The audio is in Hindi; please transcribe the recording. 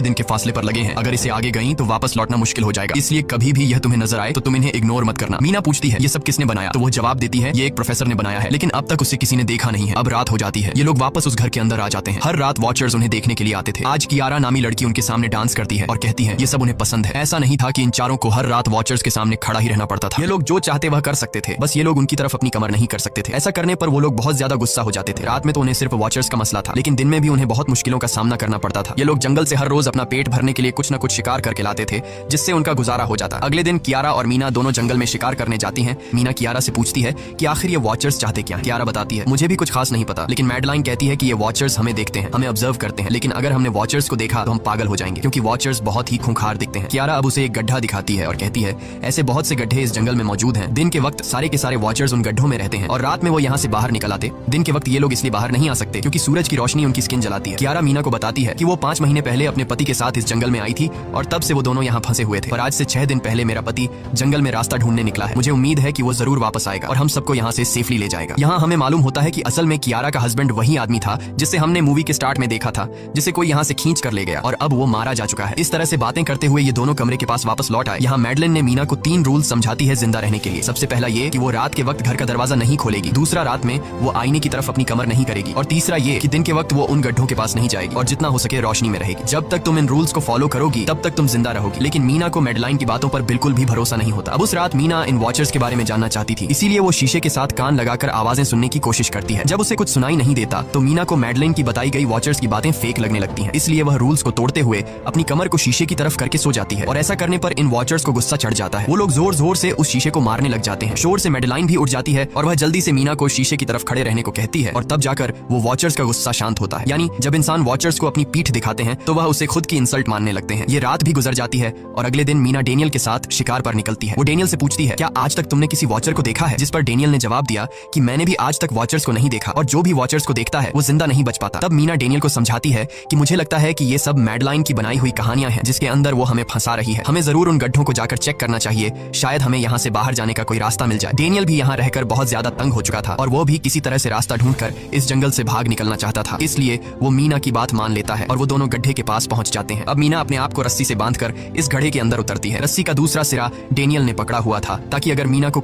दिन के फासले पर लगे हैं। अगर इसे आगे गई तो वापस लौटना मुश्किल हो जाएगा, इसलिए कभी भी यह तुम्हें नजर आए तो तुम इन्हें इग्नोर मत करना। मीना पूछती है ये सब किसने बनाया, तो वो जवाब देती है ये एक प्रोफेसर ने बनाया है, लेकिन अब तक उसे किसी ने देखा नहीं है। अब रात हो जाती है, ये लोग वापस उस घर के अंदर आ जाते हैं। हर रात वॉचर्स उन्हें देखने के लिए आते थे। आज कियारा नामी लड़की उनके सामने डांस करती है और कहती है ये सब उन्हें पसंद है। ऐसा नहीं था कि इन चारों को हर रात वॉचर्स के सामने खड़ा ही रहना पड़ता था। ये लोग जो चाहते वह कर सकते थे, बस ये लोग उनकी तरफ अपनी कमर नहीं कर सकते थे। ऐसा करने पर वो लोग बहुत ज्यादा गुस्सा हो जाते थे। रात में तो उन्हें सिर्फ वॉचर्स का मसला था, लेकिन दिन में भी उन्हें बहुत मुश्किलों का सामना करना पड़ता था। ये लोग जंगल से हर रोज अपना पेट भरने के लिए कुछ न कुछ शिकार करके लाते थे, जिससे उनका गुजारा हो जाता। अगले दिन कियारा और मीना दोनों जंगल में शिकार करने जाती हैं। मीना कियारा से पूछती है कि आखिर ये वॉचर्स चाहते क्या। कियारा बताती है मुझे भी कुछ खास नहीं पता, लेकिन मैडलाइन कहती है कि ये वॉचर्स हमें देखते हैं, हमें ऑब्जर्व करते हैं, लेकिन अगर हमने वॉचर्स को देखा तो हम पागल हो जाएंगे, क्योंकि वॉचर्स बहुत ही खूंखार दिखते हैं। कियारा अब उसे एक गड्ढा दिखाती है और कहती है ऐसे बहुत से गड्ढे इस जंगल में मौजूद हैं। दिन के वक्त सारे के सारे वॉचर्स उन गड्ढों में रहते हैं और रात में वो यहाँ से बाहर निकल आते। दिन के वक्त ये लोग इसलिए बाहर नहीं आ सकते क्योंकि सूरज की रोशनी उनकी स्किन जलाती है। कियारा मीना को बताती है कि वो 5 महीने पहले अपने पति के साथ इस जंगल में आई थी और तब से वो दोनों यहाँ फंसे हुए थे, और आज से 6 दिन पहले मेरा पति जंगल में रास्ता ढूंढने निकला है। मुझे उम्मीद है कि वो जरूर वापस आएगा और हम सबको यहाँ से सेफली ले जाएगा। यहाँ हमें मालूम होता है कि असल में कियारा का हस्बैंड वही आदमी था जिसे हमने मूवी के स्टार्ट में देखा था, जिसे कोई यहाँ से खींच कर ले गया और अब वो मारा जा चुका है। इस तरह से बातें करते हुए ये दोनों कमरे के पास वापस लौट आए। यहाँ मैडलिन ने मीना को 3 रूल समझाती है जिंदा रहने के लिए। सबसे पहला ये कि वो रात के वक्त घर का दरवाजा नहीं खोलेगी, दूसरा रात में वो आईने की तरफ अपनी कमर नहीं करेगी, और तीसरा ये कि दिन के वक्त वो उन गड्ढों के पास नहीं जाएगी और जितना हो सके रोशनी में रहेगी। जब तक तुम इन रूल्स को फॉलो करोगी तब तक तुम जिंदा रहोगी। लेकिन मीना को मैडलाइन की बातों पर बिल्कुल भी भरोसा नहीं होता। अब उस रात मीना इन वॉचर्स के बारे में जानना चाहती थी, इसीलिए वो शीशे के साथ कान लगाकर आवाजें सुनने की कोशिश करती है। जब उसे कुछ सुनाई नहीं देता तो मीना को मैडलाइन की बताई गई वॉचर्स की बातें फेक लगने लगती हैं। इसलिए वह रूल्स को तोड़ते हुए अपनी कमर को शीशे की तरफ करके सो जाती है, और ऐसा करने पर इन वॉचर्स को गुस्सा चढ़ जाता है। वो लोग जोर जोर से उस शीशे को मारने लग जाते हैं। शोर से मैडलाइन भी उठ जाती है और वह जल्दी से मीना को शीशे की तरफ खड़े रहने को कहती है, और तब जाकर वो वॉचर्स का गुस्सा शांत होता है। यानी जब इंसान वॉचर्स को अपनी पीठ दिखाते हैं तो वह उसे खुद की इंसल्ट मानने लगते हैं। ये रात भी गुजर जाती है और अगले दिन मीना डेनियल के साथ शिकार पर निकलती है। वो डेनियल से पूछती है क्या आज तक तुमने किसी वॉचर को देखा है, जिस पर डेनियल ने जवाब दिया कि मैंने भी आज तक वॉचर्स को नहीं देखा, और जो भी वॉचर्स को देखता है वो जिंदा नहीं बच पाता। तब मीना डेनियल को समझाती है कि मुझे लगता है कि ये सब मैडलाइन की बनाई हुई कहानियां हैं, जिसके अंदर वो हमें फंसा रही है। हमें जरूर उन गड्ढों को जाकर चेक करना चाहिए, शायद हमें यहाँ से बाहर जाने का कोई रास्ता मिल जाए। डेनियल भी यहाँ रहकर बहुत ज्यादा तंग हो चुका था और वो भी किसी तरह से रास्ता ढूंढकर इस जंगल से भाग निकलना चाहता था, इसलिए वो मीना की बात मान लेता है और वो दोनों गड्ढे के पास पहुंच जाते हैं। अब मीना अपने आप को रस्सी से बांधकर इस गड्ढे के अंदर उतरती है। रस्सी का दूसरा सिरा डेनियल ने पकड़ा हुआ था ताकि अगर मीना को